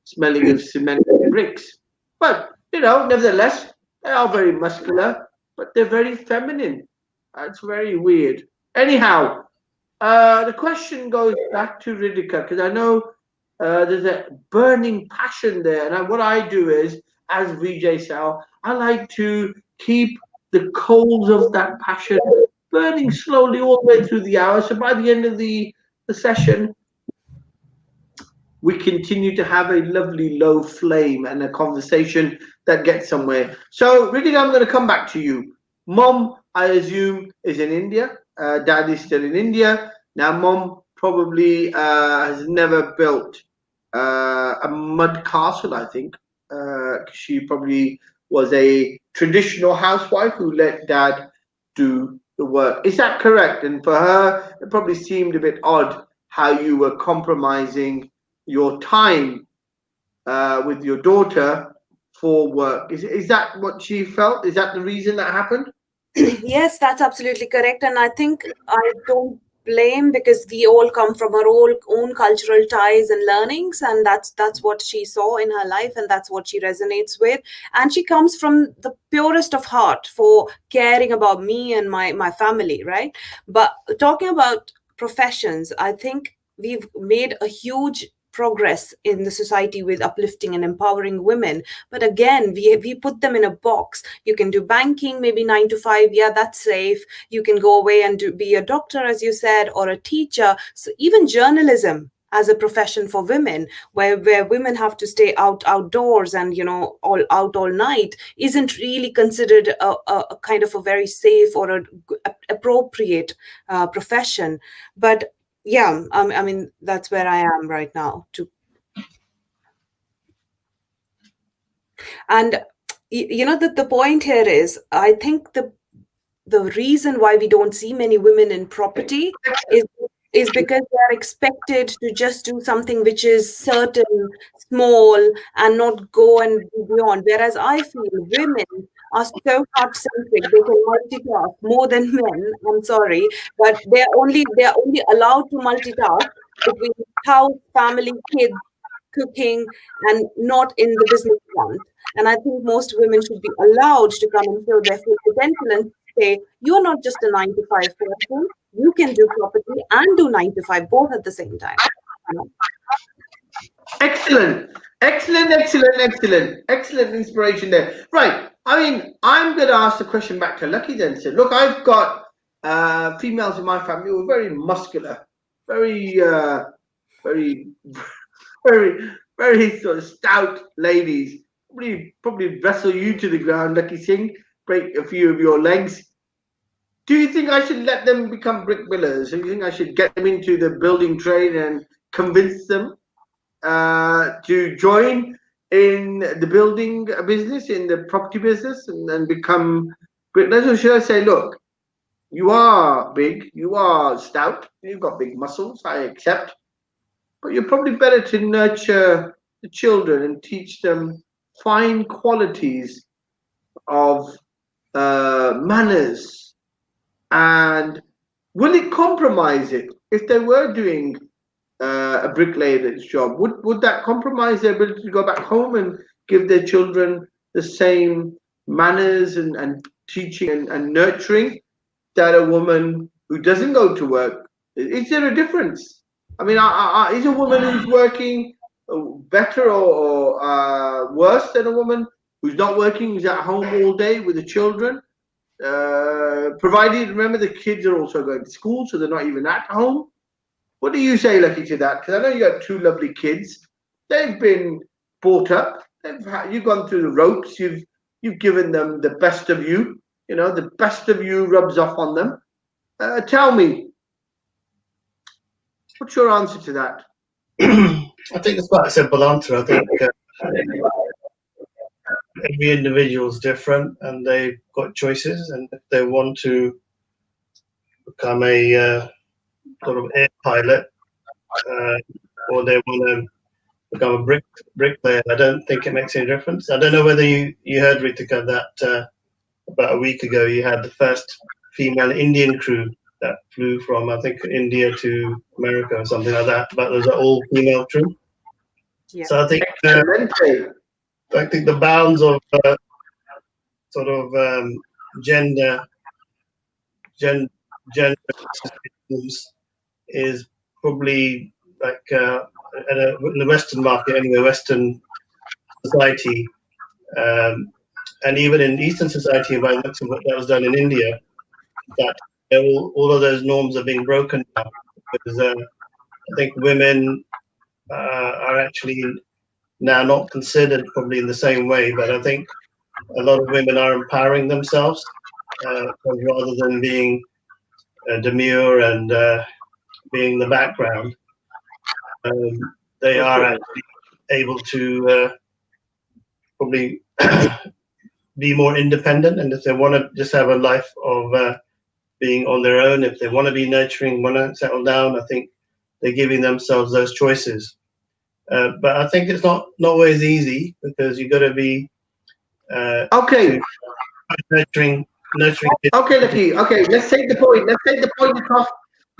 smelling of cement and bricks. But, nevertheless, they are very muscular, but they're very feminine. That's very weird. Anyhow, the question goes back to Ridhika, because I know there's a burning passion there. And what I do is, as Vijay Sal, I like to keep the coals of that passion burning slowly all the way through the hour. So by the end of the session, we continue to have a lovely low flame and a conversation that gets somewhere. So, Ridhika, I'm going to come back to you. Mom, I assume, is in India. Dad is still in India. Now, Mom probably has never built a mud castle, I think. She probably was a traditional housewife who let Dad do the work. Is that correct? And for her, it probably seemed a bit odd how you were compromising your time with your daughter for work. Is that what she felt? Is that the reason that happened? Yes, that's absolutely correct. And I think I don't blame, because we all come from our own cultural ties and learnings, and that's what she saw in her life, and that's what she resonates with. And she comes from the purest of heart for caring about me and my family, right? But talking about professions, I think we've made a huge progress in the society with uplifting and empowering women. But again, we put them in a box. You can do banking, maybe 9 to 5. Yeah, that's safe. You can go away and be a doctor, as you said, or a teacher. So even journalism as a profession for women, where women have to stay outdoors and all night, isn't really considered a kind of a very safe or appropriate profession. But yeah, I mean, that's where I am right now too. And the point here is, I think the reason why we don't see many women in property is because they are expected to just do something which is certain, small, and not go and beyond. Whereas I feel women are so heart-centric, they can multitask more than men. I'm sorry, but they're only allowed to multitask between house, family, kids, cooking, and not in the business front. And I think most women should be allowed to come and show their full potential and say, you're not just a 9 to 5 person, you can do property and do 9 to 5 both at the same time. Excellent. Excellent inspiration there. Right. I mean, I'm going to ask the question back to Lakhi then. So, look, I've got females in my family who are very muscular, very sort of stout ladies. Probably wrestle you to the ground, Lakhi Singh, break a few of your legs. Do you think I should let them become brick builders? Do you think I should get them into the building trade and convince them to join in the building business, in the property business, and become bricklayers? Or should I say, look, you are big, you are stout, you've got big muscles, I accept, but you're probably better to nurture the children and teach them fine qualities of manners, And will it compromise it if they were doing a bricklayer's job? Would that compromise their ability to go back home and give their children the same manners and teaching and nurturing that a woman who doesn't go to work? Is there a difference? I mean, is a woman who's working better or worse than a woman who's not working, who's at home all day with the children? Provided, remember, the kids are also going to school, so they're not even at home. What do you say, Lakhi, to that? Because I know you got two lovely kids. They've been brought up. You've gone through the ropes. You've given them the best of you. You know, the best of you rubs off on them. Tell me, what's your answer to that? I think it's quite a simple answer. I think every individual is different, and they've got choices. And if they want to become a sort of air pilot, or they want to become a bricklayer, I don't think it makes any difference. I don't know whether you heard, Ritika, that about a week ago you had the first female Indian crew that flew from, I think, India to America or something like that, but it was an all-female crew. Yeah. So I think the bounds of sort of gender is probably like in the Western market, anyway, Western society, and even in Eastern society, by the looks of what that was done in India, that all of those norms are being broken now, because I think women are actually now not considered probably in the same way, but I think a lot of women are empowering themselves rather than being demure and being in the background. They are actually able to probably be more independent, and if they want to just have a life of being on their own, if they want to be nurturing, want to settle down, I think they're giving themselves those choices. But I think it's not always easy, because you've got to be nurturing. Okay, Lakhi. Okay, let's take the point. Let's take the point across.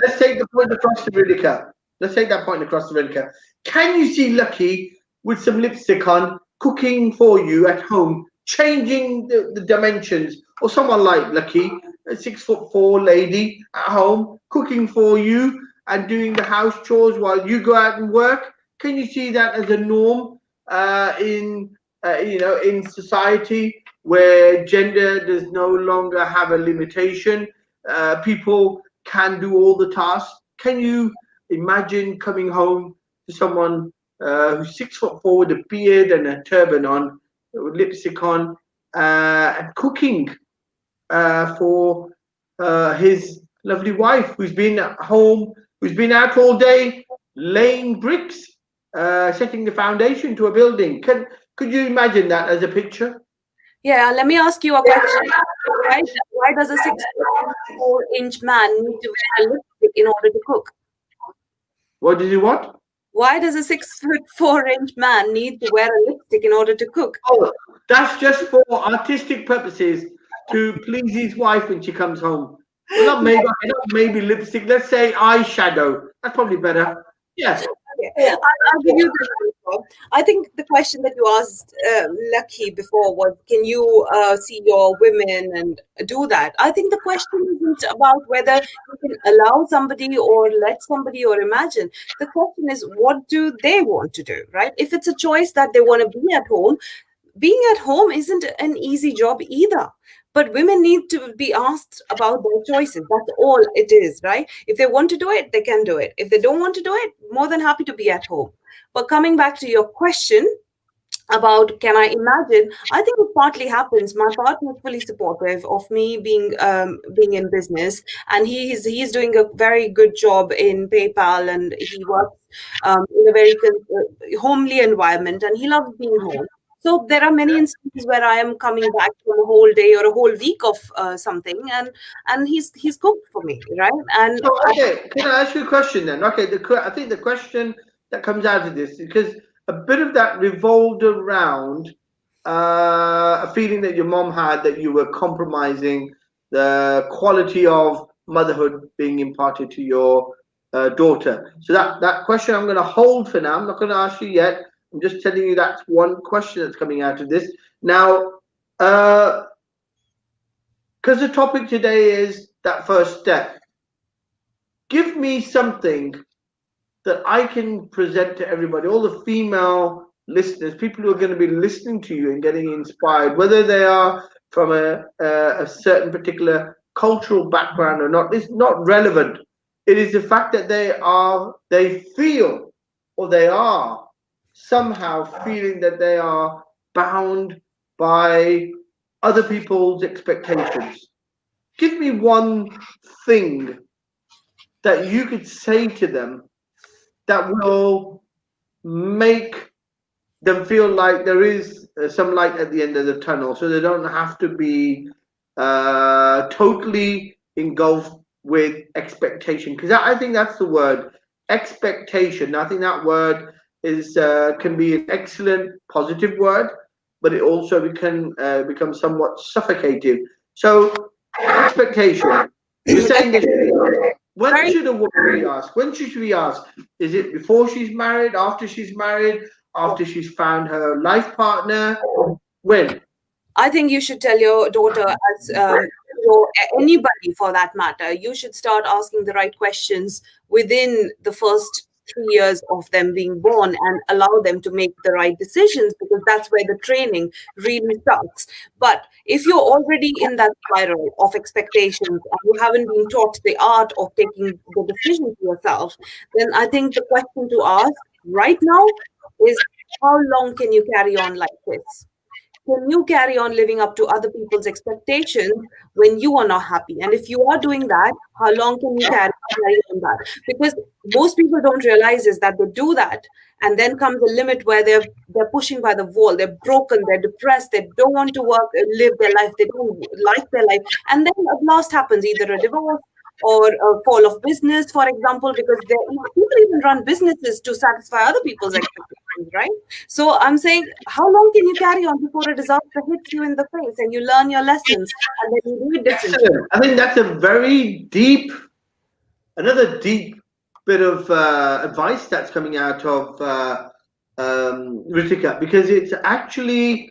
Let's take the point across to Ritika. Let's take that point across to Ritika. Can you see Lakhi with some lipstick on, cooking for you at home, changing the dimensions, or someone like Lakhi, a 6'4" lady at home, cooking for you and doing the house chores while you go out and work? Can you see that as a norm in society, where gender does no longer have a limitation? People can do all the tasks. Can you imagine coming home to someone who's 6'4" with a beard and a turban on, with lipstick on, and cooking for his lovely wife, who's been at home, who's been out all day laying bricks, setting the foundation to a building? Could you imagine that as a picture? Yeah, let me ask you a question. Why does a 6'4" man need to wear a lipstick in order to cook? What did you want? Why does a 6'4" man need to wear a lipstick in order to cook? Oh, that's just for artistic purposes, to please his wife when she comes home. Well, not maybe lipstick. Let's say eyeshadow. That's probably better. Yes. Okay. I'll give you the answer. I think the question that you asked Lakhi before was, can you see your women and do that? I think the question isn't about whether you can allow somebody or let somebody or imagine. The question is, what do they want to do, right? If it's a choice that they want to be at home, being at home isn't an easy job either. But women need to be asked about their choices. That's all it is, right? If they want to do it, they can do it. If they don't want to do it, more than happy to be at home. But coming back to your question about can I imagine, I think it partly happens. My partner is fully supportive of me being in business, and he's doing a very good job in PayPal, and he works in a very homely environment, and he loves being home. So there are many instances where I am coming back from a whole day or a whole week of something, and he's cooked for me, right? And so, okay, can I ask you a question then? Okay, I think the question that comes out of this, because a bit of that revolved around a feeling that your mom had that you were compromising the quality of motherhood being imparted to your daughter. So that question I'm going to hold for now. I'm not going to ask you yet. I'm just telling you that's one question that's coming out of this. Now, because the topic today is that first step, give me something that I can present to everybody, all the female listeners, people who are going to be listening to you and getting inspired, whether they are from a certain particular cultural background or not, it's not relevant. It is the fact that they feel, or they are somehow feeling that they are bound by other people's expectations. Give me one thing that you could say to them that will make them feel like there is some light at the end of the tunnel, so they don't have to be totally engulfed with expectation. Because I think that's the word, expectation. I think that word is can be an excellent positive word, but it also can become somewhat suffocating. So expectation. You're saying that when should a woman be asked? When should she be asked? Is it before she's married, after she's married, after she's found her life partner? When? I think you should tell your daughter, as anybody for that matter, you should start asking the right questions within the first 3 years of them being born and allow them to make the right decisions, because that's where the training really starts. But if you're already in that spiral of expectations and you haven't been taught the art of taking the decision for yourself, then I think the question to ask right now is, how long can you carry on like this? Can you carry on living up to other people's expectations when you are not happy? And if you are doing that, how long can you carry on that? Because most people don't realize is that they do that, and then comes a limit where they're pushing by the wall, they're broken, they're depressed, they don't want to work and live their life, they don't like their life, and then at last happens either a divorce or a fall of business, for example, because people even run businesses to satisfy other people's expectations, right? So I'm saying, how long can you carry on before a disaster hits you in the face and you learn your lessons and then you do it differently? Excellent. I think that's a very another deep bit of advice that's coming out of Ritika, because it's actually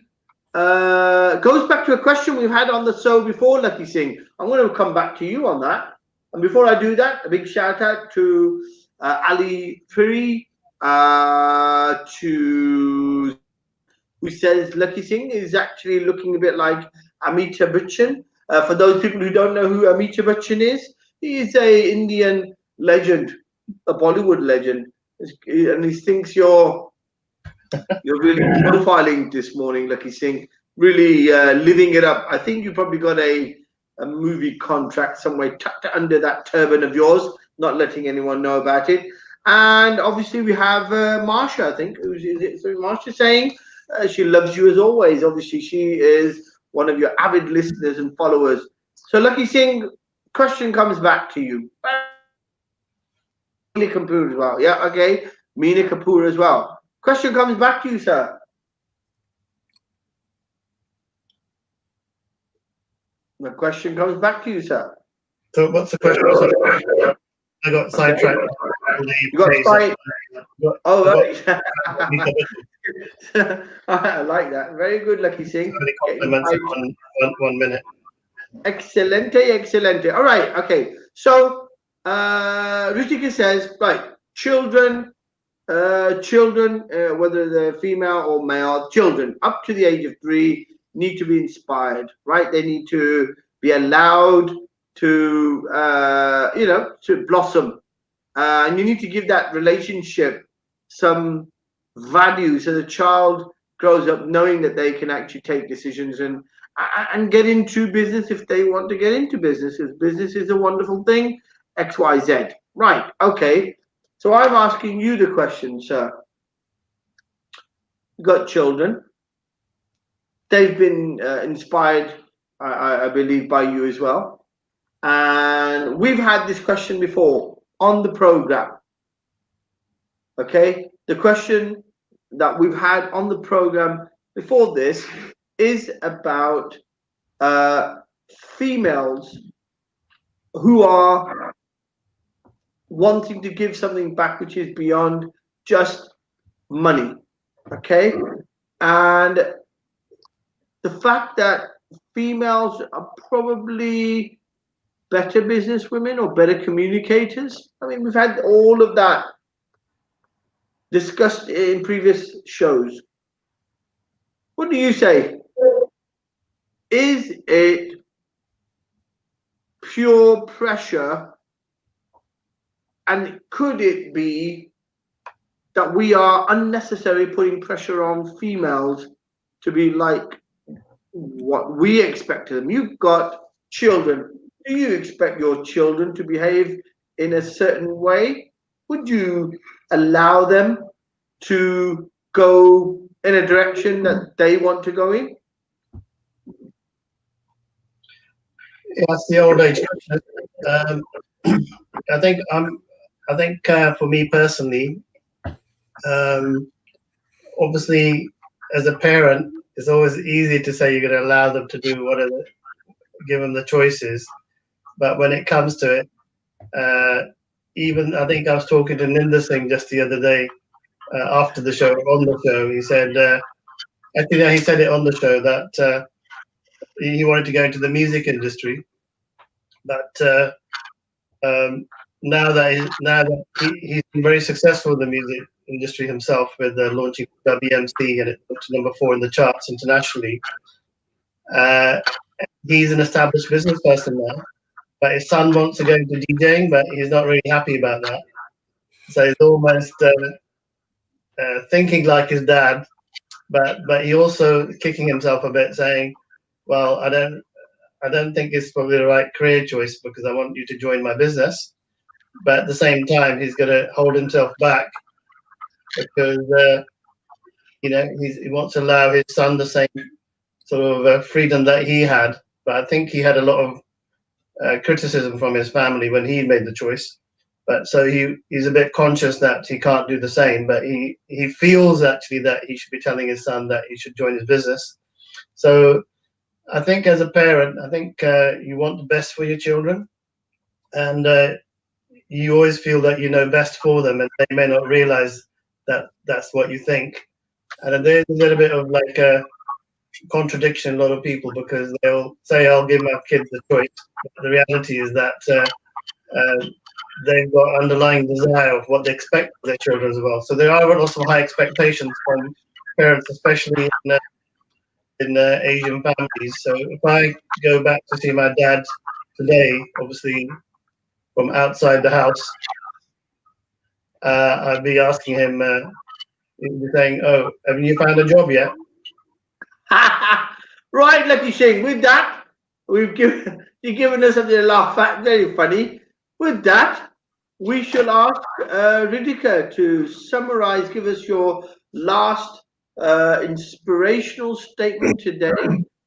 goes back to a question we've had on the show before, Lakhi Singh. I'm going to come back to you on that. And before I do that, a big shout out to Ali Puri, who says Lakhi Singh is actually looking a bit like Amitabh Bachchan. For those people who don't know who Amitabh Bachchan is, he is a Indian legend, a Bollywood legend, and he thinks you're really profiling this morning, Lakhi Singh. Really living it up. I think you probably got a movie contract somewhere tucked under that turban of yours, not letting anyone know about it. And obviously we have Marsha, I think. So Marsha saying she loves you as always. Obviously she is one of your avid listeners and followers. So Lakhi Singh, question comes back to you. Meena Kapoor as well. Yeah, okay. Meena Kapoor as well. Question comes back to you, sir. The question comes back to you, sir. So what's the question? I got sidetracked. You got side. Oh, right. I like that. Very good, Lakhi Singh. Compliments in 1 minute. Excelente, excelente. All right, okay. So Ritika says, right, children, whether they're female or male, children up to the age of 3 need to be inspired, right? They need to be allowed to, to blossom. And you need to give that relationship some value so the child grows up knowing that they can actually take decisions and get into business if they want to get into business. Because business is a wonderful thing. XYZ. Right. Okay. So I'm asking you the question, sir. You've got children. They've been inspired, I believe, by you as well. And we've had this question before on the program. Okay. The question that we've had on the program before this is about females who are wanting to give something back which is beyond just money, okay? And the fact that females are probably better business women or better communicators. I mean, we've had all of that discussed in previous shows. What do you say? Is it pure pressure? And could it be that we are unnecessarily putting pressure on females to be like what we expect of them? You've got children. Do you expect your children to behave in a certain way? Would you allow them to go in a direction that they want to go in? That's the old age question. I think for me personally, obviously as a parent, it's always easy to say you're going to allow them to do whatever, give them the choices. But when it comes to it, even I think I was talking to Ninder Singh just the other day after the show, on the show. He said, actually, he said it on the show that he wanted to go into the music industry, but now that he's been very successful in the music industry himself with launching WMC, and it went to number 4 in the charts internationally. He's an established business person now, but his son wants to go into DJing, but he's not really happy about that. So he's almost thinking like his dad, but he also kicking himself a bit, saying, "Well, I don't think it's probably the right career choice because I want you to join my business." But at the same time, he's going to hold himself back because he wants to allow his son the same sort of freedom that he had. But I think he had a lot of criticism from his family when he made the choice. But so he's a bit conscious that he can't do the same. But he feels actually that he should be telling his son that he should join his business. So I think as a parent, I think you want the best for your children, and you always feel that you know best for them, and they may not realize that that's what you think. And there's a little bit of like a contradiction in a lot of people, because they'll say, "I'll give my kids the choice," but the reality is that they've got underlying desire of what they expect of their children as well. So there are also high expectations from parents, especially in Asian families. So if I go back to see my dad today, obviously from outside the house, I'd be asking him, he'd be saying, "Oh, have you found a job yet?" Right, Lakhi Singh. With that, you've given us something to laugh at. Very funny. With that, we shall ask Ritika to summarize, give us your last inspirational statement today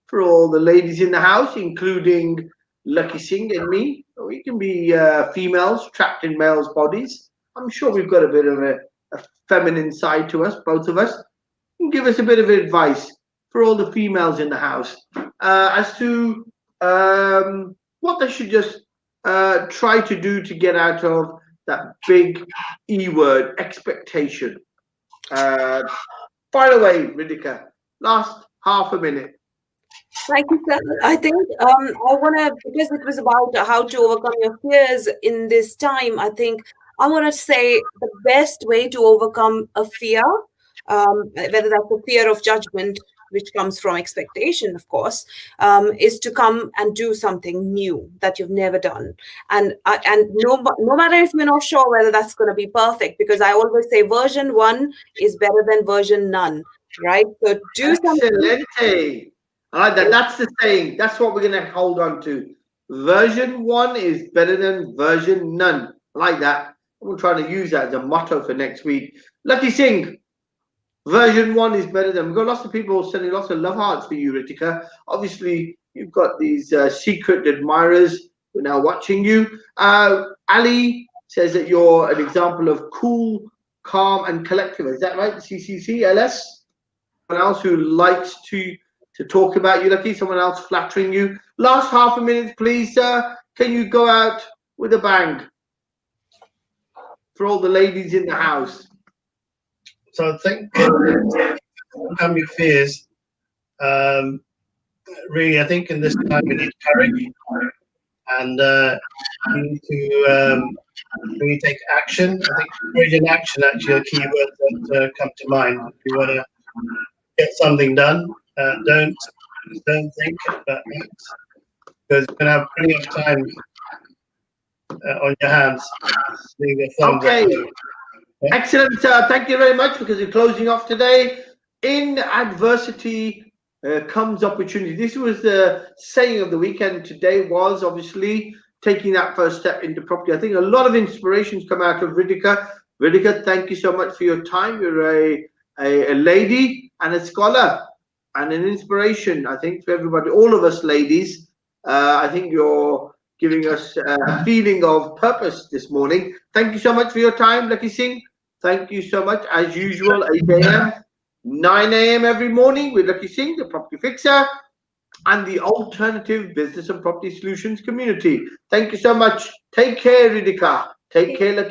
for all the ladies in the house, including Lakhi Singh and me. We can be females trapped in males' bodies. I'm sure we've got a bit of a feminine side to us, both of us. You can give us a bit of advice for all the females in the house as to what they should just try to do to get out of that big E word, expectation. Fire away, Ritika. Last half a minute. Thank you, sir. I think I want to, because it was about how to overcome your fears in this time, I think I want to say the best way to overcome a fear, whether that's a fear of judgment, which comes from expectation, of course, is to come and do something new that you've never done. And no matter if you're not sure whether that's going to be perfect, because I always say version 1 is better than version none, right? So do something. Excelente. I like that. That's the saying. That's what we're going to hold on to. Version 1 is better than version none. I like that. We're trying to use that as a motto for next week. Lakhi Singh, version 1 is better than. We've got lots of people sending lots of love hearts for you, Ritika. Obviously, you've got these secret admirers who are now watching you. Ali says that you're an example of cool, calm, and collective. Is that right? CCC, LS? Someone else who likes to to talk about you, Lakhi. Someone else flattering you. Last half a minute, please, sir. Can you go out with a bang for all the ladies in the house? So I think overcome your fears. Really, I think in this time we need courage, and we need to really take action. I think courage and action actually are key words that come to mind. If you want to get something done, don't think, but act, because you're going to have plenty of time on your hands. Okay. Excellent, sir. Thank you very much, because we're closing off today. In adversity comes opportunity. This was the saying of the weekend. Today was obviously taking that first step into property. I think a lot of inspirations come out of Ritika. Ritika, thank you so much for your time. You're a lady and a scholar and an inspiration, I think, for everybody, all of us ladies. I think you're giving us a feeling of purpose this morning. Thank you so much for your time, Lakhi Singh. Thank you so much. As usual, 8 a.m., 9 a.m. every morning with Lakhi Singh, the property fixer, and the alternative business and property solutions community. Thank you so much. Take care, Ridika. Take care, Lakhi